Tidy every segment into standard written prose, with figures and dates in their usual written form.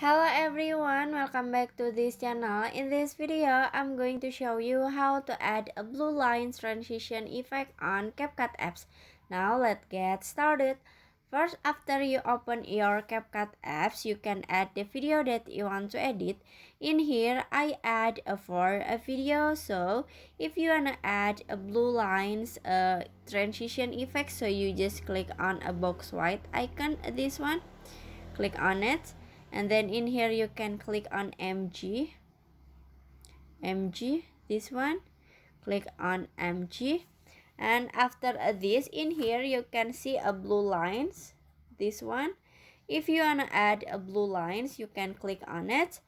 Hello everyone, welcome back to this channel. In this video, I'm going to show you how to add a blue lines transition effect on CapCut apps. Now let's get started. First, after you open your CapCut apps, you can add the video that you want to edit. In here, I add for a video. So if you wanna add a blue lines transition effect, so you just click on a box white icon, this one. Click on it, and then in here you can click on MG, this one. Click on MG, and after this, in here you can see a blue lines, this one. If you wanna add a blue lines, you can click on it,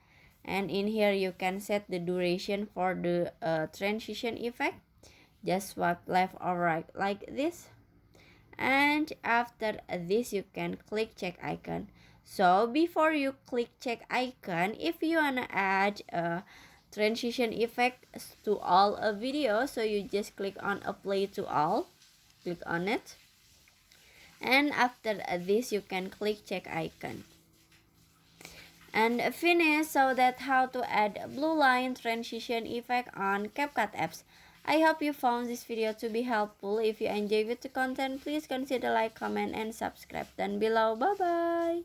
and in here you can set the duration for the transition effect. Just swipe left or right like this, and after this you can click check icon. So before you click check icon, if you wanna add a transition effect to all a video, so you just click on apply to all, click on it, and after this you can click check icon and finish. So that's how to add a blue line transition effect on CapCut apps. I hope you found this video to be helpful. If you enjoyed the content, please consider like, comment, and subscribe down below. Bye bye.